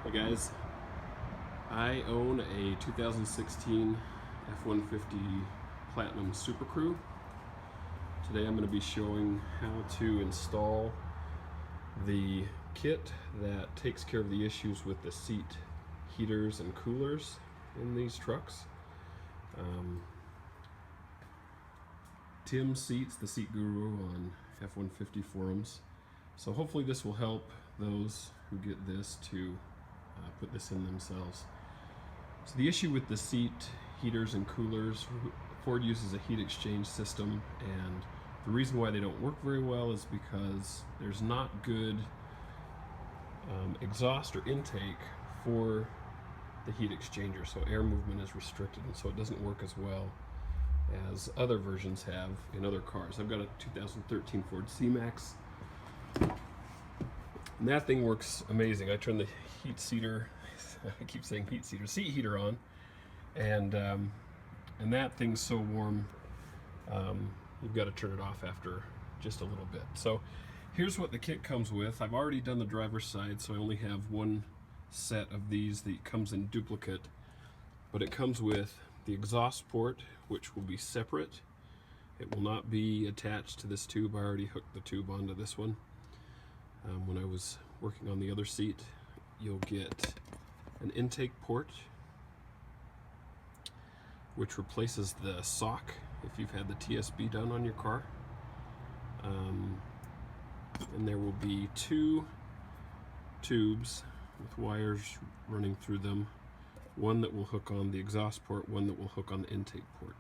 Hey guys, I own a 2016 F150 Platinum Super Crew. Today I'm going to be showing how to install the kit that takes care of the issues with the seat heaters and coolers in these trucks. Tim Seats, the seat guru on F150 forums. So hopefully this will help those who get this to put this in themselves. So the issue with the seat heaters and coolers, Ford uses a heat exchange system, and the reason why they don't work very well is because there's not good exhaust or intake for the heat exchanger, so air movement is restricted, and so it doesn't work as well as other versions have in other cars. I've got a 2013 Ford C-Max, and that thing works amazing. I turn the heat seater, I keep saying heat seater, seat heater on, and that thing's so warm, you've got to turn it off after just a little bit. So here's what the kit comes with. I've already done the driver's side, so I only have one set of these that comes in duplicate, but it comes with the exhaust port, which will be separate. It will not be attached to this tube. I already hooked the tube onto this one. When I was working on the other seat, you'll get an intake port, which replaces the sock if you've had the TSB done on your car. And there will be two tubes with wires running through them, one that will hook on the exhaust port, one that will hook on the intake port.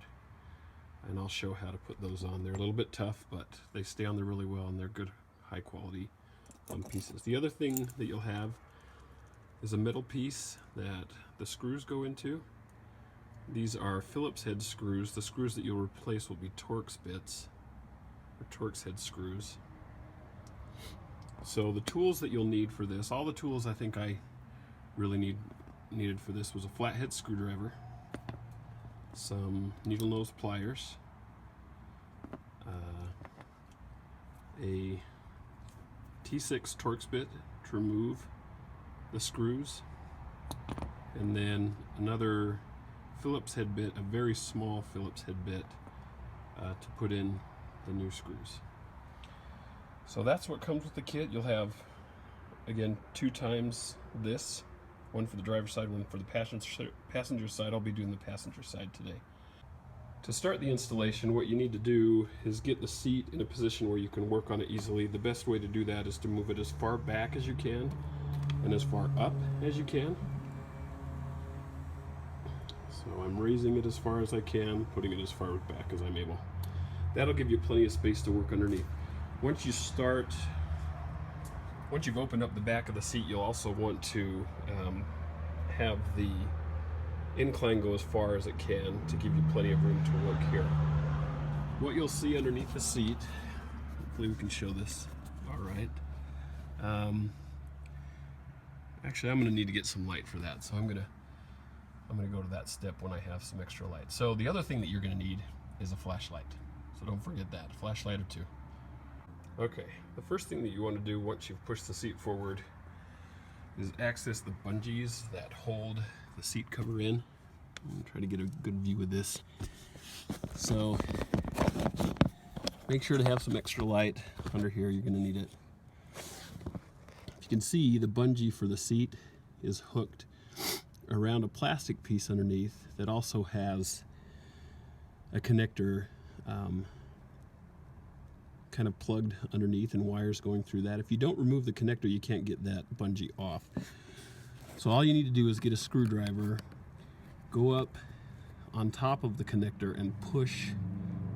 And I'll show how to put those on. They're a little bit tough, but they stay on there really well, and they're good, high quality pieces. The other thing that you'll have is a metal piece that the screws go into. These are Phillips head screws. The screws that you'll replace will be Torx bits, or Torx head screws. So the tools that you'll need for this, all the tools I think I really needed for this was a flathead screwdriver, some needle nose pliers, a T6 Torx bit to remove the screws, and then another Phillips head bit, a very small Phillips head bit, to put in the new screws. So that's what comes with the kit. You'll have, again, 2 times this, one for the driver's side, one for the passenger side. I'll be doing the passenger side today. To start the installation, what you need to do is get the seat in a position where you can work on it easily. The best way to do that is to move it as far back as you can and as far up as you can. So I'm raising it as far as I can, putting it as far back as I'm able. That'll give you plenty of space to work underneath. Once you've opened up the back of the seat, you'll also want to have the incline go as far as it can to give you plenty of room to work here. What you'll see underneath the seat, hopefully we can show this all right. Actually, I'm going to need to get some light for that, so I'm going to go to that step when I have some extra light. So the other thing that you're going to need is a flashlight. So don't forget that, a flashlight or two. Okay, the first thing that you want to do once you've pushed the seat forward is access the bungees that hold the seat cover in. I'm going to try to get a good view of this. So make sure to have some extra light under here. You're going to need it. You can see the bungee for the seat is hooked around a plastic piece underneath that also has a connector kind of plugged underneath and wires going through that. If you don't remove the connector, you can't get that bungee off. So all you need to do is get a screwdriver, go up on top of the connector and push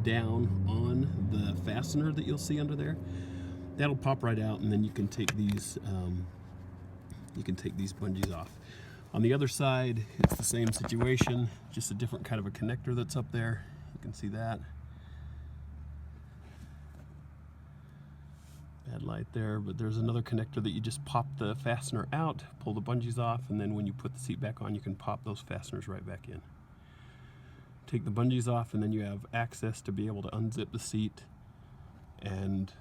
down on the fastener that you'll see under there. That'll pop right out, and then you can take these bungees off. On the other side, it's the same situation, just a different kind of a connector that's up there. You can see that. Bad light there, but there's another connector that you just pop the fastener out, pull the bungees off, and then when you put the seat back on, you can pop those fasteners right back in. Take the bungees off, and then you have access to be able to unzip the seat and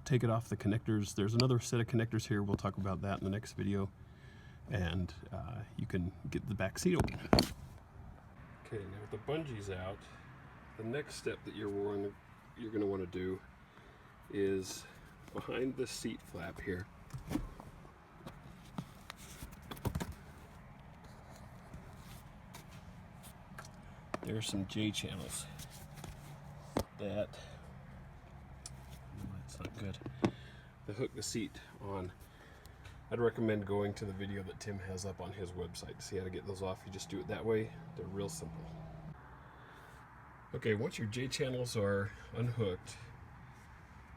take it off the connectors. There's another set of connectors here. We'll talk about that in the next video. And you can get the back seat open. Okay, now with the bungees out, the next step that you're going to want to do is behind the seat flap here. There are some J channels that, that's not good, that hook the seat on. I'd recommend going to the video that Tim has up on his website to see how to get those off. You just do it that way. They're real simple. Okay, once your J channels are unhooked,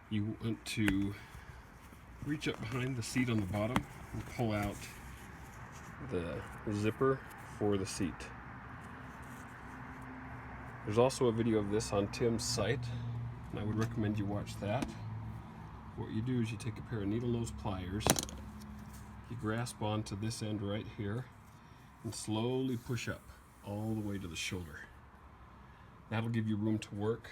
you want to reach up behind the seat on the bottom and pull out the zipper for the seat. There's also a video of this on Tim's site, and I would recommend you watch that. What you do is you take a pair of needle nose pliers, you grasp onto this end right here, and slowly push up all the way to the shoulder. That'll give you room to work.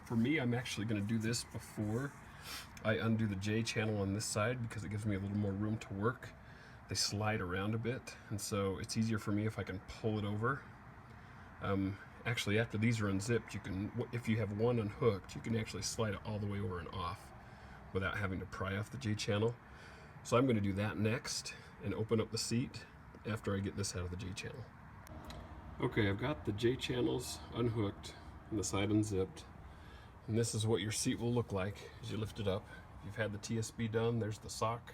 For me, I'm actually going to do this before I undo the J channel on this side because it gives me a little more room to work. They slide around a bit, and so it's easier for me if I can pull it over. Actually, after these are unzipped, you can, if you have one unhooked, you can actually slide it all the way over and off without having to pry off the J channel. So I'm going to do that next and open up the seat after I get this out of the J channel. Okay, I've got the J channels unhooked and the side unzipped, and this is what your seat will look like as you lift it up. If you've had the TSB done, there's the sock.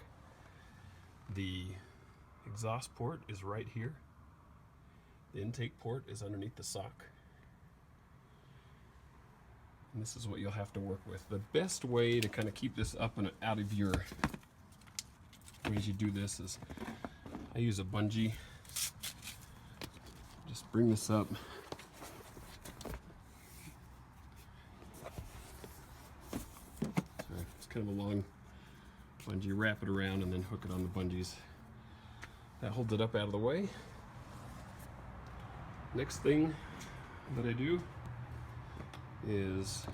The exhaust port is right here. The intake port is underneath the sock. And this is what you'll have to work with. The best way to kind of keep this up and out of your ways you do this is I use a bungee. Just bring this up. Sorry, it's kind of a long bungee. Wrap it around and then hook it on the bungees. That holds it up out of the way. Next thing that I do is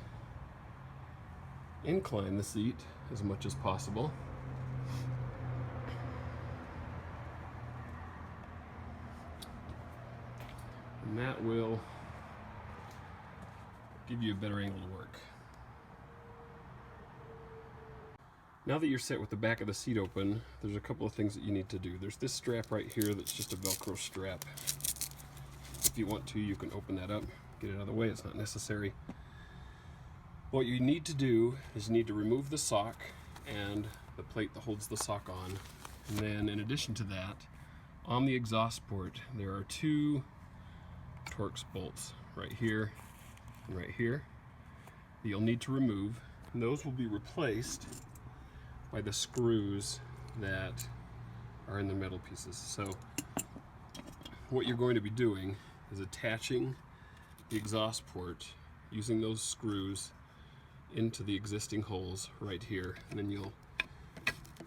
incline the seat as much as possible. And that will give you a better angle to work. Now that you're set with the back of the seat open, there's a couple of things that you need to do. There's this strap right here that's just a Velcro strap. If you want to, you can open that up, get it out of the way. It's not necessary. What you need to do is you need to remove the sock and the plate that holds the sock on. And then in addition to that, on the exhaust port, there are two Torx bolts right here and right here that you'll need to remove. And those will be replaced by the screws that are in the metal pieces. So what you're going to be doing is attaching the exhaust port using those screws into the existing holes right here, and then you'll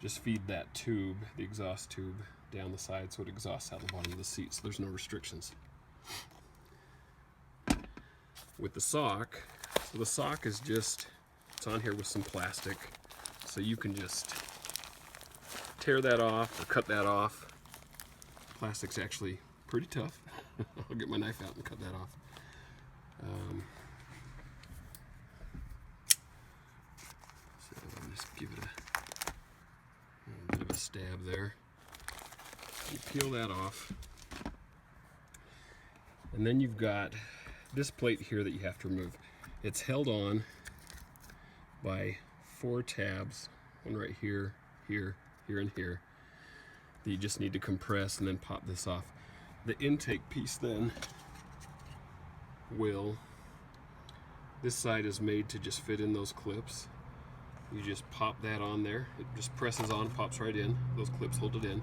just feed that tube, the exhaust tube, down the side so it exhausts out the bottom of the seat, so there's no restrictions. With the sock, so the sock is just, it's on here with some plastic, so you can just tear that off or cut that off. Plastic's actually pretty tough. I'll get my knife out and cut that off. So I'll just give it a bit of a stab there. You peel that off. And then you've got this plate here that you have to remove. It's held on by 4 tabs, one right here, here, here, and here, that you just need to compress and then pop this off. The intake piece then will, this side is made to just fit in those clips. You just pop that on there. It just presses on, pops right in. Those clips hold it in.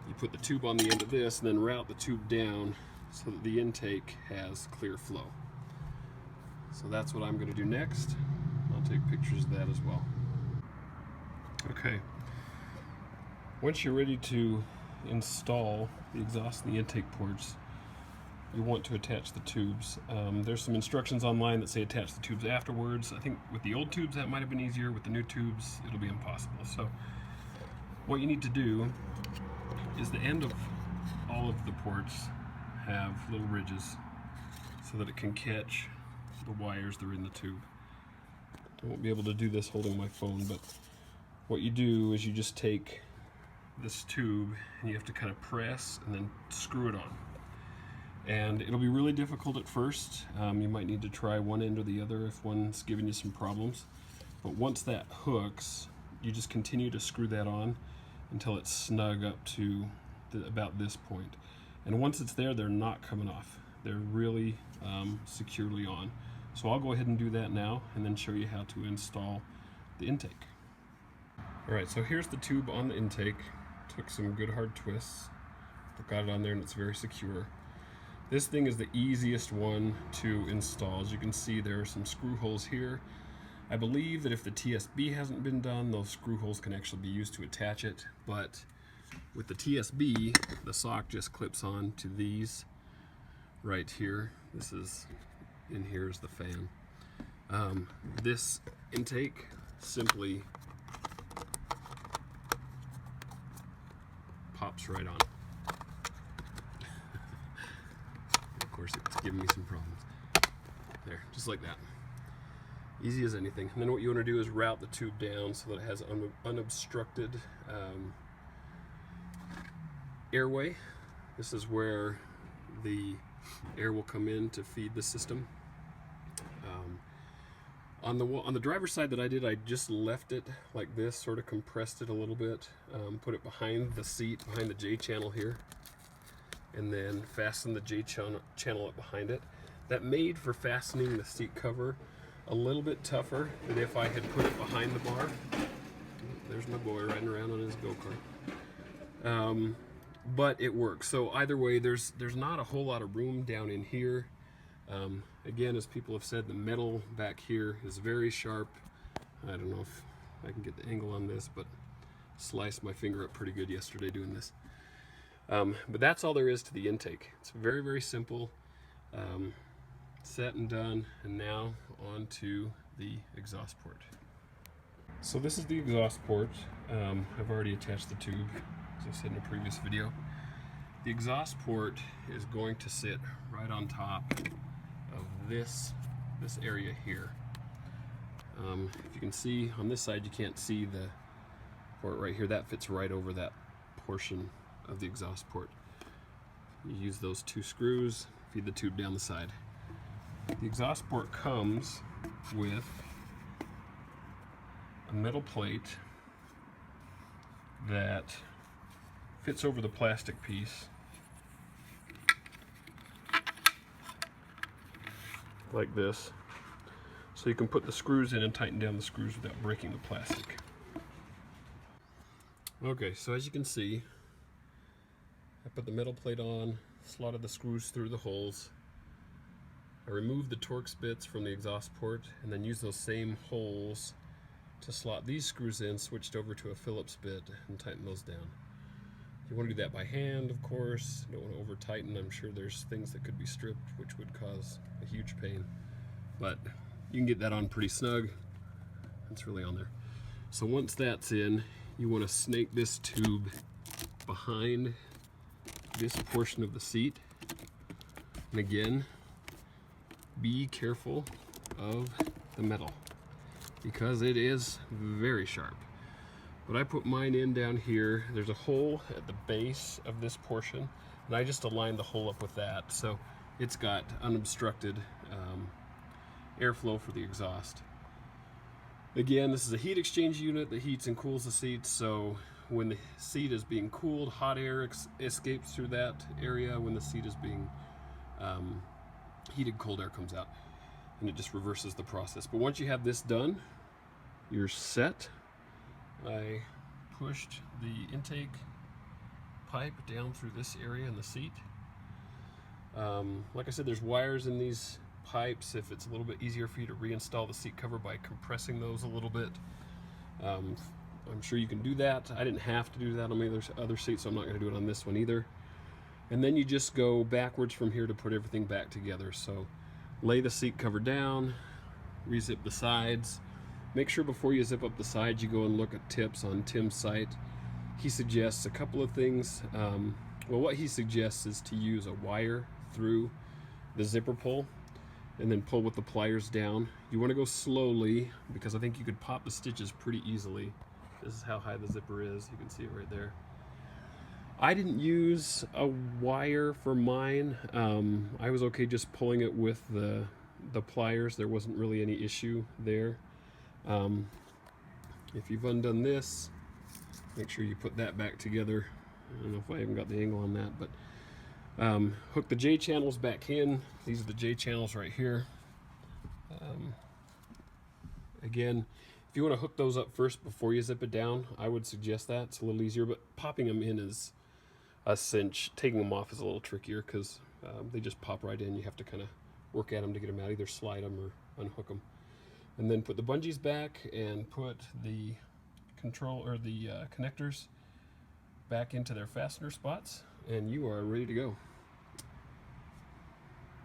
You put the tube on the end of this and then route the tube down so that the intake has clear flow. So that's what I'm going to do next. I'll take pictures of that as well. Okay. Once you're ready to install the exhaust and the intake ports, you want to attach the tubes. There's some instructions online that say attach the tubes afterwards. I think with the old tubes that might have been easier. With the new tubes, it'll be impossible. So what you need to do is the end of all of the ports have little ridges so that it can catch the wires that are in the tube. I won't be able to do this holding my phone, but what you do is you just take this tube and you have to kind of press and then screw it on. And it'll be really difficult at first. You might need to try one end or the other if one's giving you some problems. But once that hooks, you just continue to screw that on until it's snug up to about this point. And once it's there, they're not coming off. They're really securely on. So I'll go ahead and do that now and then show you how to install the intake. Alright, so here's the tube on the intake. Took some good hard twists, but got it on there and it's very secure. This thing is the easiest one to install. As you can see, there are some screw holes here. I believe that if the TSB hasn't been done, those screw holes can actually be used to attach it, but with the TSB, the sock just clips on to these right here. This is, in here is the fan. This intake simply pops right on. Of course, it's giving me some problems. There, just like that. Easy as anything. And then what you want to do is route the tube down so that it has unobstructed airway. This is where the air will come in to feed the system. On the driver's side that I did, I just left it like this, sort of compressed it a little bit, put it behind the seat, behind the J channel here, and then fasten the J channel up behind it. That made for fastening the seat cover a little bit tougher than if I had put it behind the bar. There's my boy riding around on his go-kart. But it works. So either way, there's not a whole lot of room down in here. Again, as people have said, the metal back here is very sharp. I don't know if I can get the angle on this, but sliced my finger up pretty good yesterday doing this. But that's all there is to the intake. It's very, very simple. Set and done, and now on to the exhaust port. So this is the exhaust port. I've already attached the tube, as I said in a previous video. The exhaust port is going to sit right on top of this area here. If you can see on this side, you can't see the port right here. That fits right over that portion of the exhaust port. You use those two screws, feed the tube down the side. The exhaust port comes with a metal plate that fits over the plastic piece like this, so you can put the screws in and tighten down the screws without breaking the plastic. Okay, so as you can see, I put the metal plate on, slotted the screws through the holes. I removed the Torx bits from the exhaust port and then used those same holes to slot these screws in, switched over to a Phillips bit and tighten those down. You want to do that by hand, of course. You don't want to over tighten. I'm sure there's things that could be stripped which would cause a huge pain, but you can get that on pretty snug. It's really on there. So once that's in, you want to snake this tube behind this portion of the seat. And again, be careful of the metal because it is very sharp. But I put mine in down here. There's a hole at the base of this portion, and I just aligned the hole up with that, so it's got unobstructed airflow for the exhaust. Again, this is a heat exchange unit that heats and cools the seats, so when the seat is being cooled, hot air escapes through that area. When the seat is being heated, cold air comes out, and it just reverses the process. But once you have this done, you're set. I pushed the intake pipe down through this area in the seat. Like I said, there's wires in these pipes if it's a little bit easier for you to reinstall the seat cover by compressing those a little bit. I'm sure you can do that. I didn't have to do that on my other seat, so I'm not going to do it on this one either. And then you just go backwards from here to put everything back together. So lay the seat cover down, rezip the sides. Make sure before you zip up the sides you go and look at tips on Tim's site. He suggests a couple of things. Well, what he suggests is to use a wire through the zipper pull and then pull with the pliers down. You want to go slowly because I think you could pop the stitches pretty easily. This is how high the zipper is. You can see it right there. I didn't use a wire for mine. I was okay just pulling it with the pliers. There wasn't really any issue there. If you've undone this, make sure you put that back together. I don't know if I even got the angle on that, but hook the J channels back in. These are the J channels right here. Again, if you want to hook those up first before you zip it down, I would suggest that. It's a little easier, but popping them in is a cinch. Taking them off is a little trickier because they just pop right in. You have to kind of work at them to get them out, either slide them or unhook them. And then put the bungees back and put the control or the connectors back into their fastener spots, and you are ready to go.